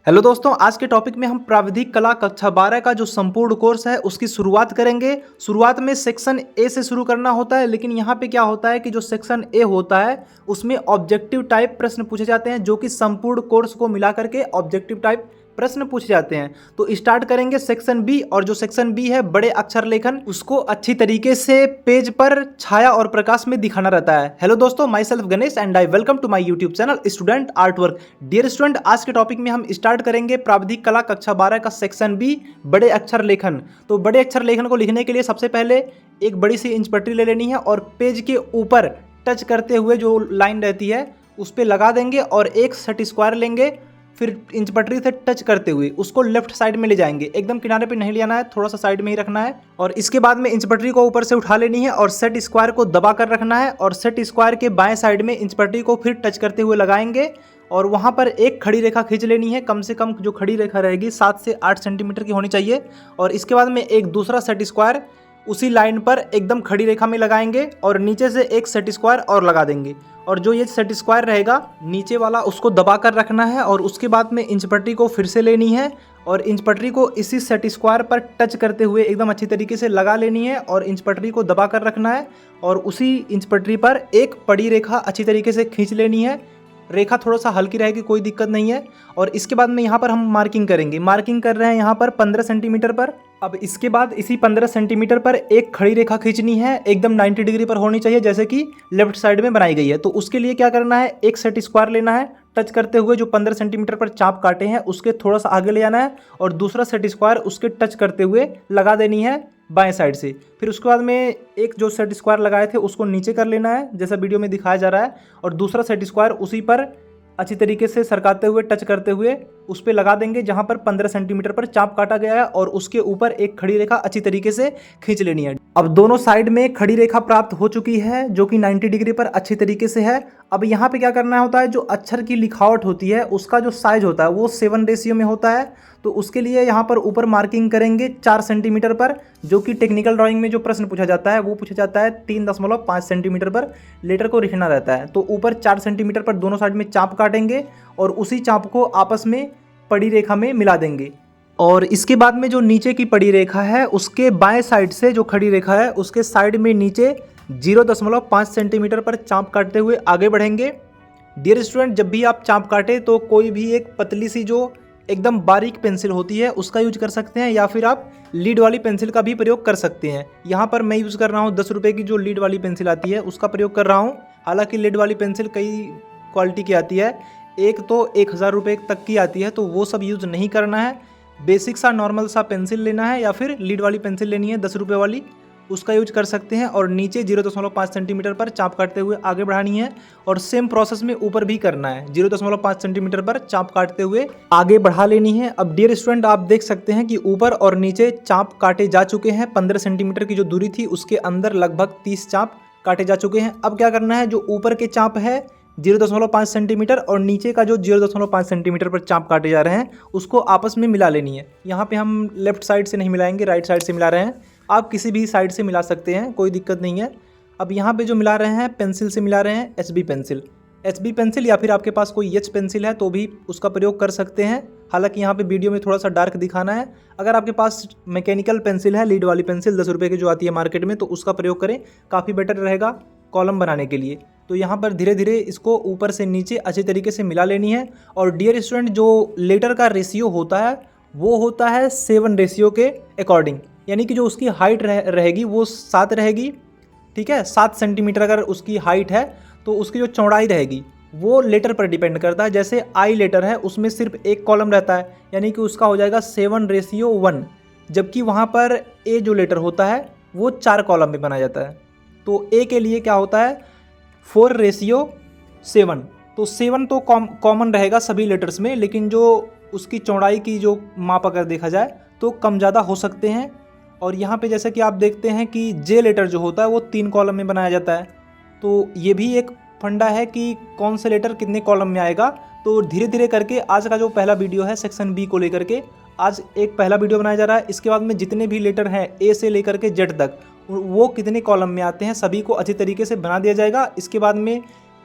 Hello दोस्तों, आज के टॉपिक में हम प्राविधिक कला कक्षा 12 का जो संपूर्ण कोर्स है उसकी शुरुआत करेंगे। शुरुआत में सेक्शन ए से शुरू करना होता है, लेकिन यहाँ पे क्या होता है कि जो सेक्शन ए होता है उसमें ऑब्जेक्टिव टाइप प्रश्न पूछे जाते हैं, जो कि संपूर्ण कोर्स को मिला करके ऑब्जेक्टिव टाइप प्रश्न पूछे जाते हैं। तो स्टार्ट करेंगे सेक्शन बी, और जो सेक्शन बी है बड़े अक्षर लेखन, उसको अच्छी तरीके से पेज पर छाया और प्रकाश में दिखाना रहता है। हेलो दोस्तों, myself Ganesh and I welcome to my YouTube channel student art work. Dear student, आज के टॉपिक में हम स्टार्ट करेंगे प्राविधिक कला कक्षा 12 का सेक्शन बी, बड़े अक्षर लेखन। तो बड़े अक्षर लेखन को लिखने के लिए सबसे पहले एक बड़ी सी इंच पट्टी ले लेनी है और पेज के ऊपर टच करते हुए जो लाइन रहती है उस पर लगा देंगे, और एक सेट स्क्वायर लेंगे, फिर इंच पटरी से टच करते हुए उसको लेफ्ट साइड में ले जाएंगे। एकदम किनारे पे नहीं ले आना है, थोड़ा सा साइड में ही रखना है। और इसके बाद में इंच पटरी को ऊपर से उठा लेनी है और सेट स्क्वायर को दबा कर रखना है, और सेट स्क्वायर के बाएं साइड में इंच पटरी को फिर टच करते हुए लगाएंगे, और वहाँ पर एक खड़ी रेखा खींच लेनी है। कम से कम जो खड़ी रेखा रहेगी 7 से 8 सेंटीमीटर की होनी चाहिए। और इसके बाद में एक दूसरा सेट स्क्वायर उसी लाइन पर एकदम खड़ी रेखा में लगाएंगे, और नीचे से एक सेट स्क्वायर और लगा देंगे। और जो ये सेट स्क्वायर रहेगा नीचे वाला उसको दबा कर रखना है, और उसके बाद में इंच पट्टी को फिर से लेनी है और इंच पट्टी को इसी सेट स्क्वायर पर टच करते हुए एकदम अच्छी तरीके से लगा लेनी है, और इंच पट्टी को दबा कर रखना है, और उसी इंच पट्टी पर एक बड़ी रेखा अच्छी तरीके से खींच लेनी है। रेखा थोड़ा सा हल्की रहेगी, कोई दिक्कत नहीं है। और इसके बाद में यहाँ पर हम मार्किंग करेंगे। मार्किंग कर रहे हैं यहाँ पर 15 सेंटीमीटर पर। अब इसके बाद इसी 15 सेंटीमीटर पर एक खड़ी रेखा खींचनी है, एकदम 90 डिग्री पर होनी चाहिए, जैसे कि लेफ्ट साइड में बनाई गई है। तो उसके लिए क्या करना है, एक सेट स्क्वायर लेना है, टच करते हुए जो 15 सेंटीमीटर पर चाप काटे हैं उसके थोड़ा सा आगे ले जाना है, और दूसरा सेट स्क्वायर उसके टच करते हुए लगा देनी है बाएं साइड से। फिर उसके बाद में एक जो सेट स्क्वायर लगाए थे उसको नीचे कर लेना है, जैसा वीडियो में दिखाया जा रहा है, और दूसरा सेट स्क्वायर उसी पर अच्छी तरीके से सरकाते हुए टच करते हुए उस पर लगा देंगे जहां पर 15 सेंटीमीटर पर चाप काटा गया है, और उसके ऊपर एक खड़ी रेखा अच्छी तरीके से खींच लेनी है। अब दोनों साइड में खड़ी रेखा प्राप्त हो चुकी है, जो कि 90 डिग्री पर अच्छी तरीके से है। अब यहाँ पे क्या करना होता है, जो अक्षर की लिखावट होती है उसका जो साइज होता है वो 7 रेशियो में होता है। तो उसके लिए यहाँ पर ऊपर मार्किंग करेंगे 4 सेंटीमीटर पर, जो कि टेक्निकल ड्राइंग में जो प्रश्न पूछा जाता है वो पूछा जाता है 3.5 सेंटीमीटर पर लेटर को लिखना रहता है। तो ऊपर 4 सेंटीमीटर पर दोनों साइड में चाप काटेंगे, और उसी चाप को आपस में पड़ी रेखा में मिला देंगे। और इसके बाद में जो नीचे की पड़ी रेखा है उसके बाएं साइड से जो खड़ी रेखा है उसके साइड में नीचे 0.5 सेंटीमीटर पर चाप काटते हुए आगे बढ़ेंगे। डियर स्टूडेंट, जब भी आप चाप काटे तो कोई भी एक पतली सी जो एकदम बारीक पेंसिल होती है उसका यूज कर सकते हैं, या फिर आप लीड वाली पेंसिल का भी प्रयोग कर सकते हैं। यहाँ पर मैं यूज़ कर रहा हूँ 10 रुपये की जो लीड वाली पेंसिल आती है उसका प्रयोग कर रहा हूँ। हालांकि लीड वाली पेंसिल कई क्वालिटी की आती है, एक तो 1000 रुपये तक की आती है, तो वो सब यूज़ नहीं करना है। बेसिक सा नॉर्मल सा पेंसिल लेना है, या फिर लीड वाली पेंसिल लेनी है 10 रुपये वाली, उसका यूज कर सकते हैं। और नीचे 0.5 सेंटीमीटर पर चाप काटते हुए आगे बढ़ानी है, और सेम प्रोसेस में ऊपर भी करना है, 0.5 सेंटीमीटर पर चाप काटते हुए आगे बढ़ा लेनी है। अब डियर स्टूडेंट, आप देख सकते हैं कि ऊपर और नीचे चाप काटे जा चुके हैं। 15 सेंटीमीटर की जो दूरी थी उसके अंदर लगभग 30 चाप काटे जा चुके हैं। अब क्या करना है, जो ऊपर के चाप है 0.5 सेंटीमीटर और नीचे का जो 0.5 सेंटीमीटर पर चाप काटे जा रहे हैं उसको आपस में मिला लेनी है। यहाँ पे हम लेफ्ट साइड से नहीं मिलाएंगे, राइट साइड से मिला रहे हैं। आप किसी भी साइड से मिला सकते हैं, कोई दिक्कत नहीं है। अब यहाँ पे जो मिला रहे हैं पेंसिल से मिला रहे हैं, एचबी पेंसिल, या फिर आपके पास कोई एच पेंसिल है तो भी उसका प्रयोग कर सकते हैं। हालांकि यहाँ पे वीडियो में थोड़ा सा डार्क दिखाना है। अगर आपके पास मैकेनिकल पेंसिल है, लीड वाली पेंसिल 10 रुपये की जो आती है मार्केट में, तो उसका प्रयोग करें, काफ़ी बेटर रहेगा कॉलम बनाने के लिए। तो यहाँ पर धीरे धीरे इसको ऊपर से नीचे अच्छी तरीके से मिला लेनी है। और डियर स्टूडेंट, जो लेटर का रेशियो होता है वो होता है 7 रेशियो के अकॉर्डिंग, यानी कि जो उसकी हाइट रहेगी वो 7 रहेगी, ठीक है। 7 सेंटीमीटर अगर उसकी हाइट है तो उसकी जो चौड़ाई रहेगी वो लेटर पर डिपेंड करता है। जैसे आई लेटर है उसमें सिर्फ एक कॉलम रहता है, यानी कि उसका हो जाएगा 7:1, जबकि वहाँ पर ए जो लेटर होता है वो 4 कॉलम में बनाया जाता है। तो ए के लिए क्या होता है 4:7। तो 7 तो कॉमन रहेगा सभी लेटर्स में, लेकिन जो उसकी चौड़ाई की जो माप अगर देखा जाए तो कम ज़्यादा हो सकते हैं। और यहाँ पे जैसे कि आप देखते हैं कि जे लेटर जो होता है वो 3 कॉलम में बनाया जाता है। तो ये भी एक फंडा है कि कौन से लेटर कितने कॉलम में आएगा। तो धीरे धीरे करके आज का जो पहला वीडियो है सेक्शन बी को लेकर के, आज एक पहला वीडियो बनाया जा रहा है। इसके बाद में जितने भी लेटर हैं ए से लेकर के जेड तक वो कितने कॉलम में आते हैं सभी को अच्छी तरीके से बना दिया जाएगा। इसके बाद में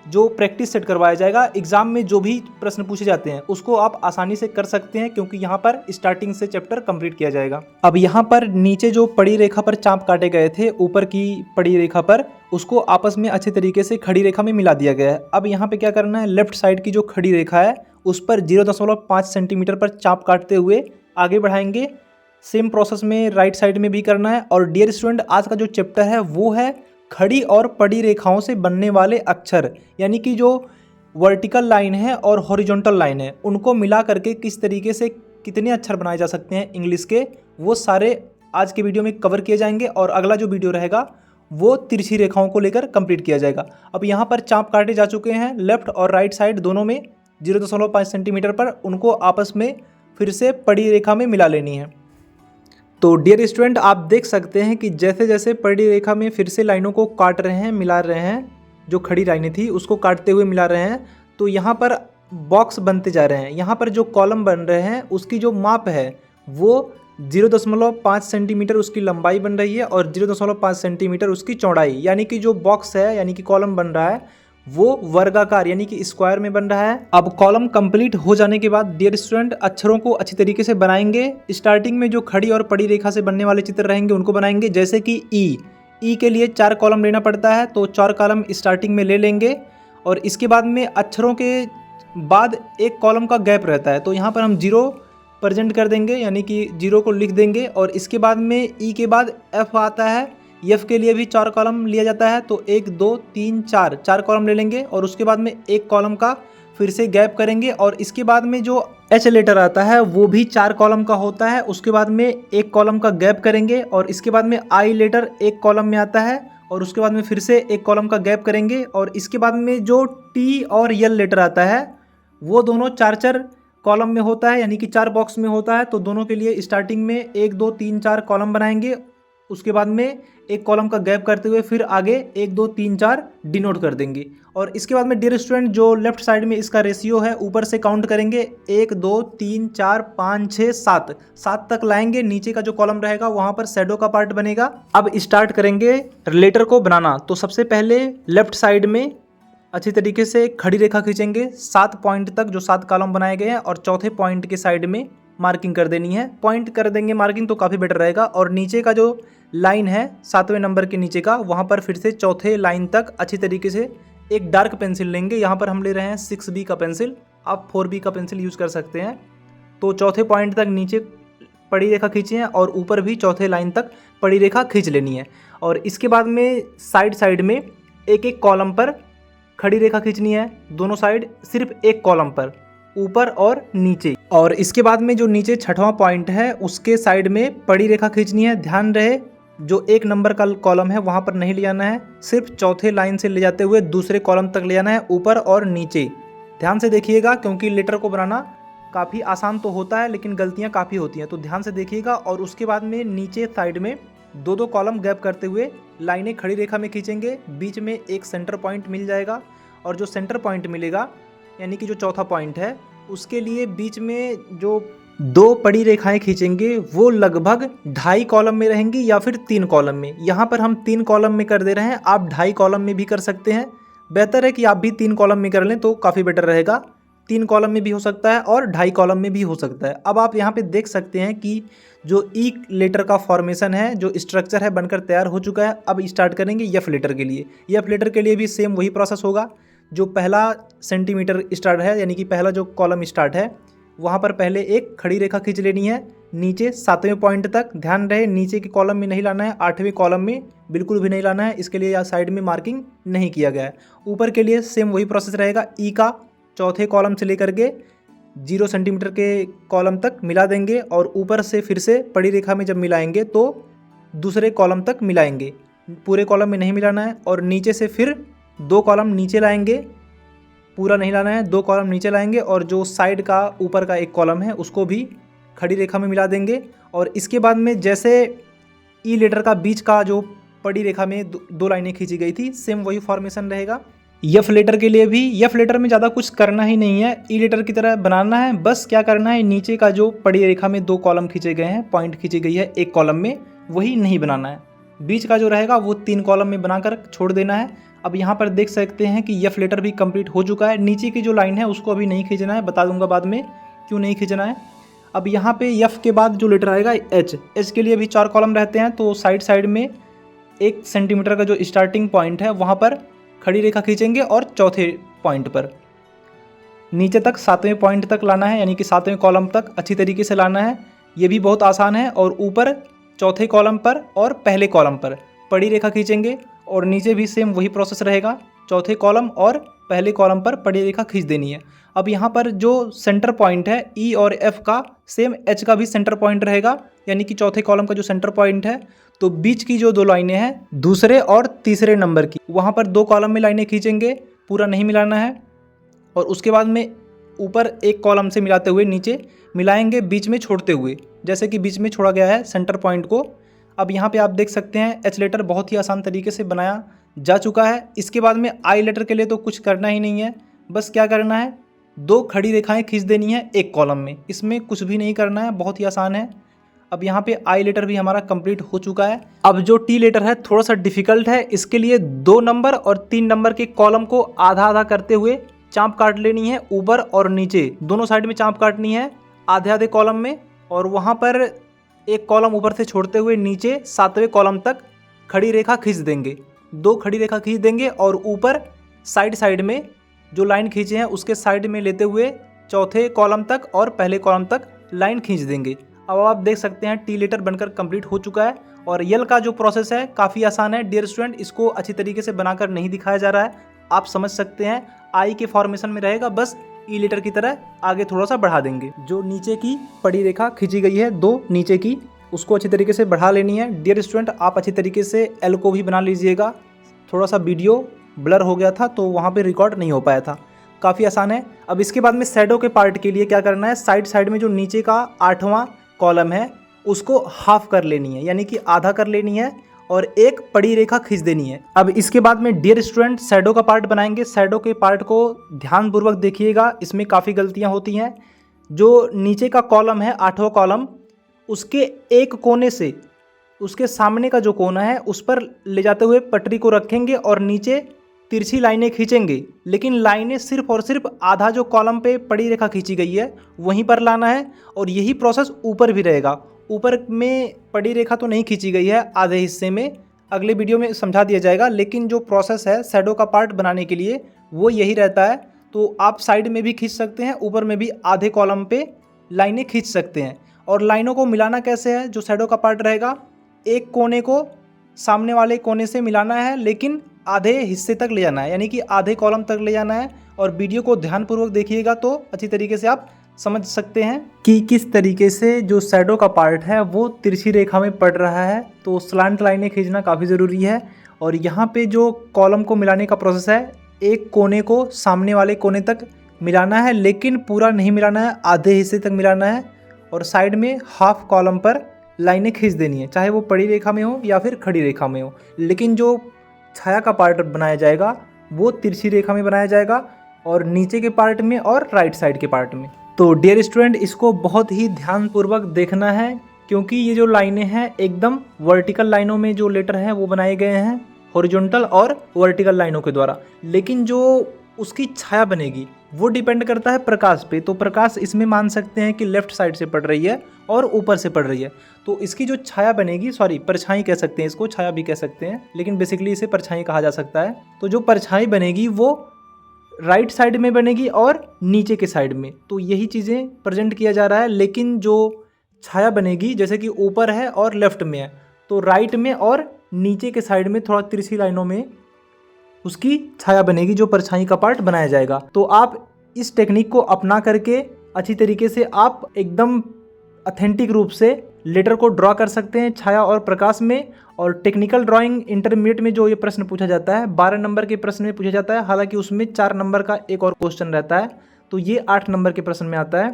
जो प्रैक्टिस सेट करवाया जाएगा, एग्जाम में जो भी प्रश्न पूछे जाते हैं उसको आप आसानी से कर सकते हैं, क्योंकि यहाँ पर स्टार्टिंग से चैप्टर कंप्लीट किया जाएगा। अब यहाँ पर नीचे जो पड़ी रेखा पर चाप काटे गए थे ऊपर की पड़ी रेखा पर, उसको आपस में अच्छे तरीके से खड़ी रेखा में मिला दिया गया है। अब यहाँ पे क्या करना है, लेफ्ट साइड की जो खड़ी रेखा है उस पर 0.5 सेंटीमीटर पर चाप काटते हुए आगे बढ़ाएंगे। सेम प्रोसेस में राइट साइड में भी करना है। और डियर स्टूडेंट, आज का जो चैप्टर है वो है खड़ी और पड़ी रेखाओं से बनने वाले अक्षर, यानी कि जो वर्टिकल लाइन है और हॉरिजॉन्टल लाइन है उनको मिला करके किस तरीके से कितने अक्षर बनाए जा सकते हैं इंग्लिश के, वो सारे आज के वीडियो में कवर किए जाएंगे। और अगला जो वीडियो रहेगा वो तिरछी रेखाओं को लेकर कंप्लीट किया जाएगा। अब यहाँ पर चाप काटे जा चुके हैं लेफ्ट और राइट साइड दोनों में 0.5 सेंटीमीटर पर, उनको आपस में फिर से पड़ी रेखा में मिला लेनी है। तो डियर स्टूडेंट, आप देख सकते हैं कि जैसे जैसे पड़ी रेखा में फिर से लाइनों को काट रहे हैं, मिला रहे हैं, जो खड़ी लाइनें थी उसको काटते हुए मिला रहे हैं, तो यहाँ पर बॉक्स बनते जा रहे हैं। यहाँ पर जो कॉलम बन रहे हैं उसकी जो माप है वो 0.5 सेंटीमीटर उसकी लंबाई बन रही है और 0.5 सेंटीमीटर उसकी चौड़ाई, यानी कि जो बॉक्स है यानी कि कॉलम बन रहा है वो वर्गाकार यानी कि स्क्वायर में बन रहा है। अब कॉलम कंप्लीट हो जाने के बाद डियर स्टूडेंट अक्षरों को अच्छी तरीके से बनाएंगे। स्टार्टिंग में जो खड़ी और पड़ी रेखा से बनने वाले चित्र रहेंगे उनको बनाएंगे, जैसे कि ई के लिए 4 कॉलम लेना पड़ता है, तो 4 कॉलम स्टार्टिंग में ले लेंगे। और इसके बाद में अक्षरों के बाद एक कॉलम का गैप रहता है, तो यहाँ पर हम 0 प्रेजेंट कर देंगे, यानी कि 0 को लिख देंगे। और इसके बाद में ई के बाद एफ आता है, एफ के लिए भी 4 कॉलम लिया जाता है, तो 1 2 3 4 कॉलम ले लेंगे। और उसके बाद में एक कॉलम का फिर से गैप करेंगे। और इसके बाद में जो एच लेटर आता है वो भी 4 कॉलम का होता है, उसके बाद में एक कॉलम का गैप करेंगे। और इसके बाद में आई लेटर एक कॉलम में आता है और उसके बाद में फिर से एक कॉलम का गैप करेंगे। और इसके बाद में जो टी और यल लेटर आता है वो दोनों 4 कॉलम में होता है, यानी कि 4 बॉक्स में होता है, तो दोनों के लिए स्टार्टिंग में 1 2 3 4 कॉलम बनाएंगे। उसके बाद में एक कॉलम का गैप करते हुए फिर आगे 1 2 3 4 डिनोट कर देंगे। और इसके बाद में डियर स्टूडेंट जो लेफ्ट साइड में इसका रेशियो है ऊपर से काउंट करेंगे, 1 2 3 4 5 6 7 तक लाएंगे। नीचे का जो कॉलम रहेगा वहां पर शैडो का पार्ट बनेगा। अब स्टार्ट करेंगे रिलेटर को बनाना। तो सबसे पहले लेफ्ट साइड में अच्छी तरीके से खड़ी रेखा खींचेंगे 7 पॉइंट तक, जो 7 कॉलम बनाए गए हैं, और चौथे पॉइंट के साइड में मार्किंग कर देनी है। पॉइंट कर देंगे मार्किंग तो काफ़ी बेटर रहेगा। और नीचे का जो लाइन है 7वें नंबर के नीचे का, वहाँ पर फिर से चौथे लाइन तक अच्छी तरीके से एक डार्क पेंसिल लेंगे। यहाँ पर हम ले रहे हैं 6B का पेंसिल, आप 4B का पेंसिल यूज़ कर सकते हैं। तो चौथे पॉइंट तक नीचे पड़ी रेखा खींची है और ऊपर भी चौथे लाइन तक पड़ी रेखा खींच लेनी है। और इसके बाद में साइड में एक कॉलम पर खड़ी रेखा खींचनी है, दोनों साइड सिर्फ एक कॉलम पर, ऊपर और नीचे। और इसके बाद में जो नीचे 6वां पॉइंट है उसके साइड में पड़ी रेखा खींचनी है। ध्यान रहे जो 1 नंबर का कॉलम है वहाँ पर नहीं ले जाना है, सिर्फ चौथे लाइन से ले जाते हुए दूसरे कॉलम तक ले जाना है, ऊपर और नीचे। ध्यान से देखिएगा क्योंकि लेटर को बनाना काफ़ी आसान तो होता है लेकिन गलतियाँ काफ़ी होती हैं, तो ध्यान से देखिएगा। और उसके बाद में नीचे साइड में 2 कॉलम गैप करते हुए लाइनें खड़ी रेखा में खींचेंगे। बीच में एक सेंटर पॉइंट मिल जाएगा और जो सेंटर पॉइंट मिलेगा यानी कि जो चौथा पॉइंट है उसके लिए बीच में जो 2 पड़ी रेखाएं खींचेंगे वो लगभग 2.5 कॉलम में रहेंगी या फिर 3 कॉलम में। यहाँ पर हम 3 कॉलम में कर दे रहे हैं, आप 2.5 कॉलम में भी कर सकते हैं। बेहतर है कि आप भी 3 कॉलम में कर लें तो काफ़ी बेटर रहेगा। 3 कॉलम में भी हो सकता है और 2.5 कॉलम में भी हो सकता है। अब आप यहाँ पे देख सकते हैं कि जो ई लेटर का फॉर्मेशन है, जो स्ट्रक्चर है बनकर तैयार हो चुका है। अब स्टार्ट करेंगे एफ लेटर के लिए। एफ लेटर के लिए भी सेम वही प्रोसेस होगा। जो पहला सेंटीमीटर स्टार्ट है यानी कि पहला जो कॉलम स्टार्ट है वहाँ पर पहले एक खड़ी रेखा खींच लेनी है नीचे 7वें पॉइंट तक। ध्यान रहे नीचे के कॉलम में नहीं लाना है, 8वें कॉलम में बिल्कुल भी नहीं लाना है, इसके लिए या साइड में मार्किंग नहीं किया गया है। ऊपर के लिए सेम वही प्रोसेस रहेगा। ई का चौथे कॉलम से लेकर के 0 सेंटीमीटर के कॉलम तक मिला देंगे और ऊपर से फिर से पड़ी रेखा में जब मिलाएंगे तो दूसरे कॉलम तक मिलाएंगे, पूरे कॉलम में नहीं मिलाना है। और नीचे से फिर 2 कॉलम नीचे लाएंगे, पूरा नहीं लाना है, 2 कॉलम नीचे लाएंगे और जो साइड का ऊपर का एक कॉलम है उसको भी खड़ी रेखा में मिला देंगे। और इसके बाद में जैसे ई लेटर का बीच का जो पड़ी रेखा में 2 लाइनें खींची गई थी सेम वही फॉर्मेशन रहेगा। एफ लेटर के लिए भी एफ लेटर में ज़्यादा कुछ करना ही नहीं है, ई लेटर की तरह बनाना है। बस क्या करना है, नीचे का जो पड़ी रेखा में 2 कॉलम खींचे गए हैं, पॉइंट खींची गई है एक कॉलम में, वही नहीं बनाना है। बीच का जो रहेगा वो 3 कॉलम में बनाकर छोड़ देना है। अब यहाँ पर देख सकते हैं कि एफ लेटर भी कंप्लीट हो चुका है। नीचे की जो लाइन है उसको अभी नहीं खींचना है, बता दूंगा बाद में क्यों नहीं खींचना है। अब यहाँ पे एफ के बाद जो लेटर आएगा एच के लिए भी 4 कॉलम रहते हैं, तो साइड साइड में 1 सेंटीमीटर का जो स्टार्टिंग पॉइंट है वहाँ पर खड़ी रेखा खींचेंगे और चौथे पॉइंट पर नीचे तक 7वें पॉइंट तक लाना है, यानी कि 7वें कॉलम तक अच्छी तरीके से लाना है। ये भी बहुत आसान है। और ऊपर चौथे कॉलम पर और पहले कॉलम पर पड़ी रेखा खींचेंगे और नीचे भी सेम वही प्रोसेस रहेगा, चौथे कॉलम और पहले कॉलम पर पड़ी रेखा खींच देनी है। अब यहाँ पर जो सेंटर पॉइंट है ई और एफ का, सेम एच का भी सेंटर पॉइंट रहेगा, यानी कि चौथे कॉलम का जो सेंटर पॉइंट है, तो बीच की जो 2 लाइनें हैं दूसरे और तीसरे नंबर की, वहाँ पर 2 कॉलम में लाइनें खींचेंगे, पूरा नहीं मिलाना है। और उसके बाद में ऊपर 1 कॉलम से मिलाते हुए नीचे मिलाएंगे, बीच में छोड़ते हुए, जैसे कि बीच में छोड़ा गया है सेंटर पॉइंट को। अब यहाँ पे आप देख सकते हैं एच लेटर बहुत ही आसान तरीके से बनाया जा चुका है। इसके बाद में आई लेटर के लिए तो कुछ करना ही नहीं है, बस क्या करना है 2 खड़ी रेखाएं खींच देनी है 1 कॉलम में, इसमें कुछ भी नहीं करना है, बहुत ही आसान है। अब यहाँ पे आई लेटर भी हमारा कंप्लीट हो चुका है। अब जो टी लेटर है थोड़ा सा डिफिकल्ट है, इसके लिए 2 नंबर और 3 नंबर के कॉलम को आधा आधा करते हुए चाँप काट लेनी है, ऊपर और नीचे दोनों साइड में चाँप काटनी है आधे आधे कॉलम में। और वहाँ पर 1 कॉलम ऊपर से छोड़ते हुए नीचे 7वें कॉलम तक खड़ी रेखा खींच देंगे, 2 खड़ी रेखा खींच देंगे और ऊपर साइड साइड में जो लाइन खींचे हैं उसके साइड में लेते हुए चौथे कॉलम तक और पहले कॉलम तक लाइन खींच देंगे। अब आप देख सकते हैं टी लेटर बनकर कंप्लीट हो चुका है। और यल का जो प्रोसेस है काफ़ी आसान है डियर स्टूडेंट, इसको अच्छी तरीके से बनाकर नहीं दिखाया जा रहा है, आप समझ सकते हैं आई के फॉर्मेशन में रहेगा, बस ई लेटर की तरह आगे थोड़ा सा बढ़ा देंगे। जो नीचे की पड़ी रेखा खींची गई है 2 नीचे की, उसको अच्छी तरीके से बढ़ा लेनी है। डियर स्टूडेंट आप अच्छी तरीके से एल को भी बना लीजिएगा, थोड़ा सा वीडियो ब्लर हो गया था तो वहाँ पे रिकॉर्ड नहीं हो पाया था, काफ़ी आसान है। अब इसके बाद में शैडो के पार्ट के लिए क्या करना है, साइड साइड में जो नीचे का 8वां कॉलम है उसको हाफ कर लेनी है, यानी कि आधा कर लेनी है और 1 पड़ी रेखा खींच देनी है। अब इसके बाद में डियर स्टूडेंट शैडो का पार्ट बनाएंगे। शैडो के पार्ट को ध्यानपूर्वक देखिएगा, इसमें काफ़ी गलतियां होती हैं। जो नीचे का कॉलम है 8वां कॉलम, उसके एक कोने से उसके सामने का जो कोना है उस पर ले जाते हुए पटरी को रखेंगे और नीचे तिरछी लाइनें खींचेंगे, लेकिन लाइनें सिर्फ और सिर्फ आधा जो कॉलम पे पड़ी रेखा खींची गई है वहीं पर लाना है। और यही प्रोसेस ऊपर भी रहेगा, ऊपर में पड़ी रेखा तो नहीं खींची गई है आधे हिस्से में, अगले वीडियो में समझा दिया जाएगा, लेकिन जो प्रोसेस है शैडो का पार्ट बनाने के लिए वो यही रहता है। तो आप साइड में भी खींच सकते हैं, ऊपर में भी आधे कॉलम पे लाइनें खींच सकते हैं। और लाइनों को मिलाना कैसे है, जो शैडो का पार्ट रहेगा एक कोने को सामने वाले कोने से मिलाना है, लेकिन आधे हिस्से तक ले जाना है, यानी कि आधे कॉलम तक ले जाना है। और वीडियो को ध्यानपूर्वक देखिएगा तो अच्छी तरीके से आप समझ सकते हैं कि किस तरीके से जो शैडो का पार्ट है वो तिरछी रेखा में पड़ रहा है। तो स्लांट लाइनें खींचना काफ़ी ज़रूरी है। और यहाँ पे जो कॉलम को मिलाने का प्रोसेस है, एक कोने को सामने वाले कोने तक मिलाना है, लेकिन पूरा नहीं मिलाना है, आधे हिस्से तक मिलाना है। और साइड में हाफ कॉलम पर लाइनें खींच देनी है, चाहे वो पड़ी रेखा में हो या फिर खड़ी रेखा में हो। लेकिन जो छाया का पार्ट बनाया जाएगा वो तिरछी रेखा में बनाया जाएगा, और नीचे के पार्ट में और राइट साइड के पार्ट में। तो डियर स्टूडेंट इसको बहुत ही ध्यानपूर्वक देखना है, क्योंकि ये जो लाइनें हैं एकदम वर्टिकल लाइनों में जो लेटर हैं वो बनाए गए हैं, हॉरिजॉन्टल और वर्टिकल लाइनों के द्वारा। लेकिन जो उसकी छाया बनेगी वो डिपेंड करता है प्रकाश पे। तो प्रकाश इसमें मान सकते हैं कि लेफ्ट साइड से पड़ रही है और ऊपर से पड़ रही है, तो इसकी जो छाया बनेगी, सॉरी परछाई कह सकते हैं इसको, छाया भी कह सकते हैं, लेकिन बेसिकली इसे परछाई कहा जा सकता है। तो जो परछाई बनेगी वो राइट साइड में बनेगी और नीचे के साइड में, तो यही चीज़ें प्रेजेंट किया जा रहा है। लेकिन जो छाया बनेगी जैसे कि ऊपर है और लेफ्ट में है, तो राइट में और नीचे के साइड में थोड़ा तिरछी लाइनों में उसकी छाया बनेगी, जो परछाई का पार्ट बनाया जाएगा। तो आप इस टेक्निक को अपना करके अच्छी तरीके से आप एकदम ऑथेंटिक रूप से लेटर को ड्रॉ कर सकते हैं छाया और प्रकाश में। और टेक्निकल ड्राइंग इंटरमीडिएट में जो ये प्रश्न पूछा जाता है 12 नंबर के प्रश्न में पूछा जाता है, हालांकि उसमें 4 नंबर का एक और क्वेश्चन रहता है, तो ये 8 नंबर के प्रश्न में आता है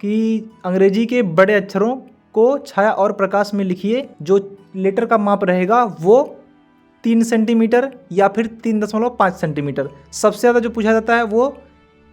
कि अंग्रेजी के बड़े अक्षरों को छाया और प्रकाश में लिखिए। जो लेटर का माप रहेगा वो 3 सेंटीमीटर या फिर 3.5 सेंटीमीटर। सबसे ज़्यादा जो पूछा जाता है वो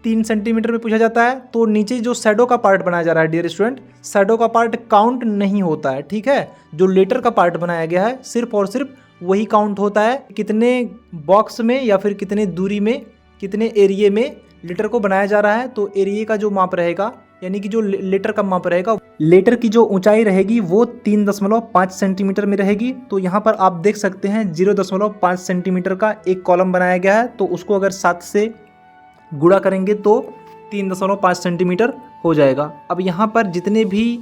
3 सेंटीमीटर में पूछा जाता है। तो नीचे जो शैडो का पार्ट बनाया जा रहा है डियर स्टूडेंट, शैडो का पार्ट काउंट नहीं होता है, ठीक है। जो लेटर का पार्ट बनाया गया है सिर्फ और सिर्फ वही काउंट होता है कितने बॉक्स में या फिर कितने दूरी में, कितने एरिए में लेटर को बनाया जा रहा है। तो एरिए का जो माप रहेगा, यानी कि जो लेटर का माप रहेगा, लेटर की जो ऊंचाई रहेगी वो 3.5 सेंटीमीटर में रहेगी। तो यहाँ पर आप देख सकते हैं 0.5 सेंटीमीटर का एक कॉलम बनाया गया है। तो उसको अगर 7 से गुणा करेंगे तो 3.5 सेंटीमीटर हो जाएगा। अब यहाँ पर जितने भी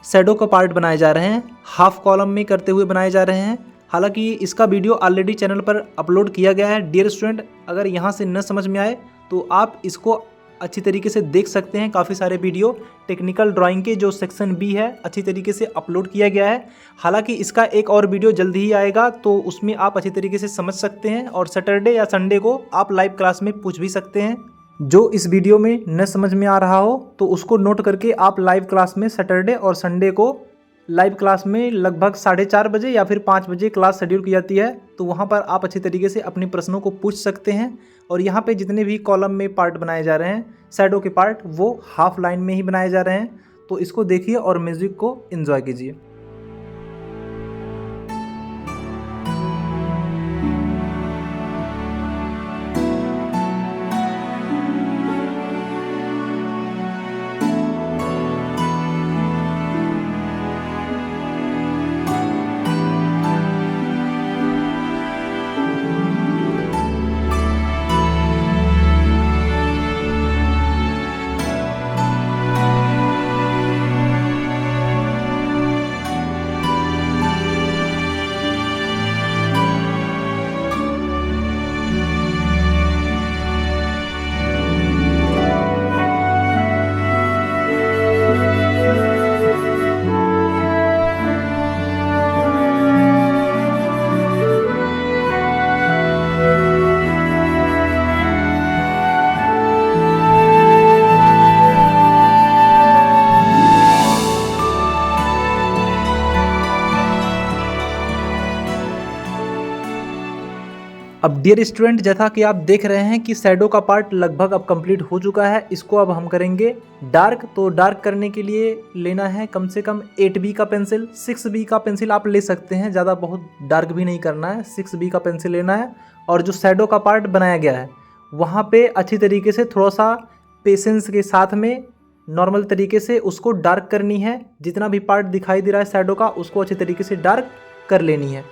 शैडो का पार्ट बनाए जा रहे हैं, हाफ कॉलम में करते हुए बनाए जा रहे हैं। हालांकि इसका वीडियो ऑलरेडी चैनल पर अपलोड किया गया है। डियर स्टूडेंट, अगर यहाँ से न समझ में आए तो आप इसको अच्छी तरीके से देख सकते हैं। काफ़ी सारे वीडियो टेक्निकल ड्राइंग के जो सेक्शन बी है अच्छी तरीके से अपलोड किया गया है। हालांकि इसका एक और वीडियो जल्दी ही आएगा, तो उसमें आप अच्छी तरीके से समझ सकते हैं और सैटरडे या संडे को आप लाइव क्लास में पूछ भी सकते हैं। जो इस वीडियो में न समझ में आ रहा हो तो उसको नोट करके आप लाइव क्लास में सैटरडे और संडे को लाइव क्लास में लगभग 4:30 बजे या फिर 5 बजे क्लास शेड्यूल की जाती है। तो वहाँ पर आप अच्छी तरीके से अपने प्रश्नों को पूछ सकते हैं। और यहाँ पे जितने भी कॉलम में पार्ट बनाए जा रहे हैं, शैडो के पार्ट, वो हाफ लाइन में ही बनाए जा रहे हैं। तो इसको देखिए और म्यूजिक को एंजॉय कीजिए। अब डियर स्टूडेंट, जैसा कि आप देख रहे हैं कि शैडो का पार्ट लगभग अब कंप्लीट हो चुका है। इसको अब हम करेंगे डार्क। तो डार्क करने के लिए लेना है कम से कम 8B का पेंसिल। 6B का पेंसिल आप ले सकते हैं, ज़्यादा बहुत डार्क भी नहीं करना है। 6B का पेंसिल लेना है और जो शैडो का पार्ट बनाया गया है वहाँ पे अच्छी तरीके से थोड़ा सा पेशेंस के साथ में नॉर्मल तरीके से उसको डार्क करनी है। जितना भी पार्ट दिखाई दे रहा है शैडो का, उसको अच्छी तरीके से डार्क कर लेनी है।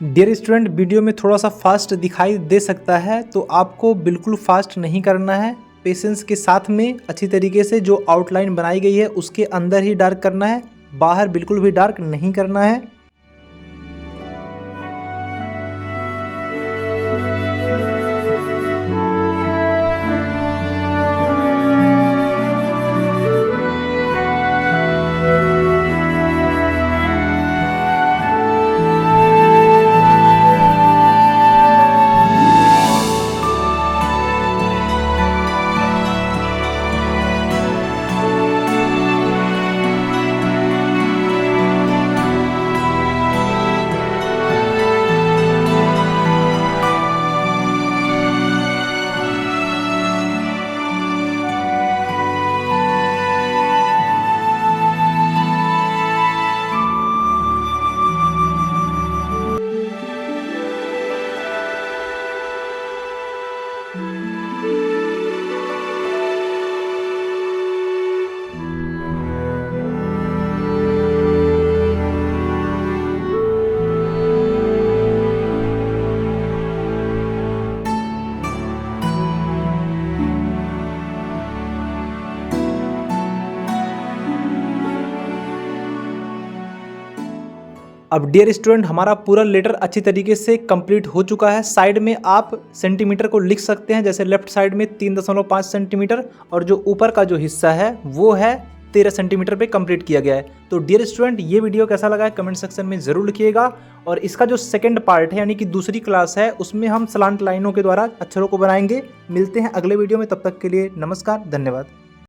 डियर स्टूडेंट, वीडियो में थोड़ा सा फास्ट दिखाई दे सकता है, तो आपको बिल्कुल फास्ट नहीं करना है। पेशेंस के साथ में अच्छी तरीके से जो आउटलाइन बनाई गई है उसके अंदर ही डार्क करना है, बाहर बिल्कुल भी डार्क नहीं करना है। अब डियर स्टूडेंट, हमारा पूरा लेटर अच्छी तरीके से कंप्लीट हो चुका है। साइड में आप सेंटीमीटर को लिख सकते हैं, जैसे लेफ्ट साइड में 3.5 सेंटीमीटर और जो ऊपर का जो हिस्सा है वो है 13 सेंटीमीटर पे कंप्लीट किया गया है। तो डियर स्टूडेंट, ये वीडियो कैसा लगा है कमेंट सेक्शन में ज़रूर लिखिएगा। और इसका जो सेकंड पार्ट है यानी कि दूसरी क्लास है, उसमें हम सलांट लाइनों के द्वारा अक्षरों को बनाएंगे। मिलते हैं अगले वीडियो में, तब तक के लिए नमस्कार, धन्यवाद।